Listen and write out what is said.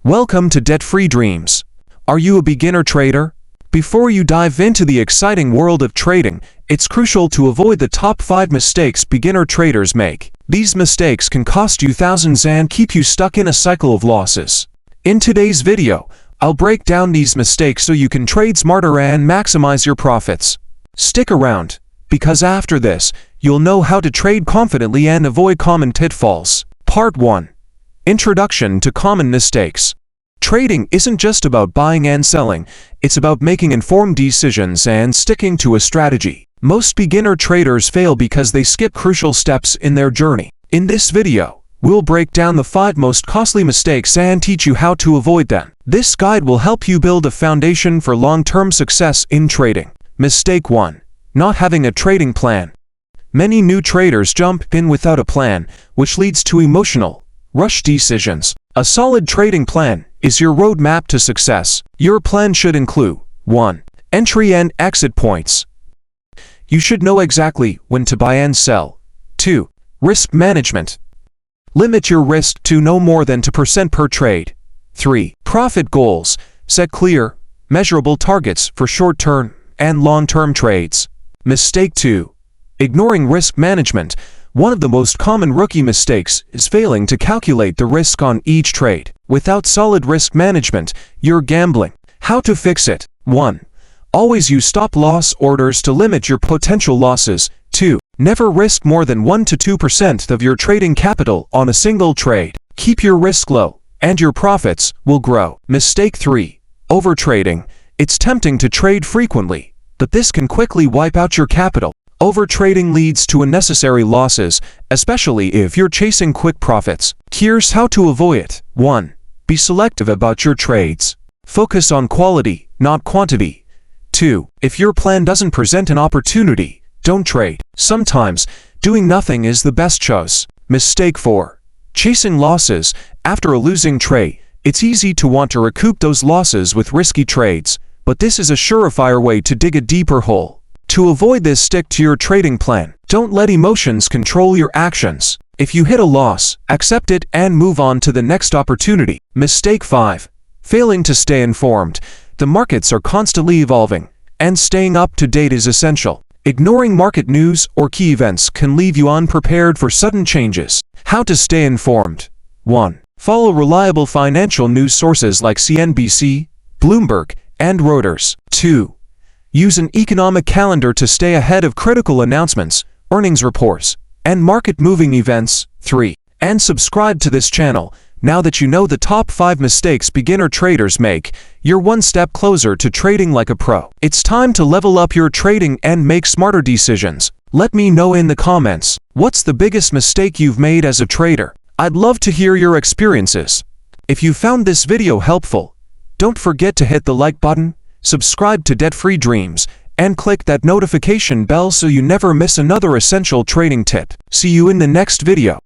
Welcome to Debt-Free Dreams. Are you a beginner trader? Before you dive into the exciting world of trading, it's crucial to avoid the top 5 mistakes beginner traders make. These mistakes can cost you thousands and keep you stuck in a cycle of losses. In today's video, I'll break down these mistakes so you can trade smarter and maximize your profits. Stick around, because after this, you'll know how to trade confidently and avoid common pitfalls. Part 1. Introduction to Common Mistakes. Trading isn't just about buying and selling, it's about making informed decisions and sticking to a strategy. Most beginner traders fail because they skip crucial steps in their journey. In this video, we'll break down the 5 most costly mistakes and teach you how to avoid them. This guide will help you build a foundation for long-term success in trading. Mistake 1. Not having a trading plan. Many new traders jump in without a plan, which leads to emotional, rush decisions. A solid trading plan is your roadmap to success. Your plan should include 1. Entry and exit points. You should know exactly when to buy and sell. 2. Risk management. Limit your risk to no more than 2% per trade. 3. Profit goals. Set clear, measurable targets for short-term and long-term trades. Mistake 2. Ignoring risk management. One of the most common rookie mistakes is failing to calculate the risk on each trade. Without solid risk management, you're gambling. How to fix it? 1. Always use stop-loss orders to limit your potential losses. 2. Never risk more than 1 to 2% of your trading capital on a single trade. Keep your risk low, and your profits will grow. Mistake 3. Overtrading. It's tempting to trade frequently, but this can quickly wipe out your capital. Overtrading leads to unnecessary losses, especially if you're chasing quick profits. Here's how to avoid it. 1. Be selective about your trades. Focus on quality, not quantity. 2. If your plan doesn't present an opportunity, don't trade. Sometimes, doing nothing is the best choice. Mistake 4. Chasing losses. After a losing trade, it's easy to want to recoup those losses with risky trades, but this is a surefire way to dig a deeper hole. To avoid this, stick to your trading plan. Don't let emotions control your actions. If you hit a loss, accept it and move on to the next opportunity. Mistake 5. Failing to stay informed. The markets are constantly evolving, and staying up to date is essential. Ignoring market news or key events can leave you unprepared for sudden changes. How to stay informed? 1. Follow reliable financial news sources like CNBC, Bloomberg, and Reuters. 2. Use an economic calendar to stay ahead of critical announcements, earnings reports, and market-moving events. 3. And subscribe to this channel. Now that you know the top 5 mistakes beginner traders make, you're one step closer to trading like a pro. It's time to level up your trading and make smarter decisions. Let me know in the comments, what's the biggest mistake you've made as a trader? I'd love to hear your experiences. If you found this video helpful, don't forget to hit the like button, subscribe to Debt-Free Dreams, and click that notification bell so you never miss another essential trading tip. See you in the next video.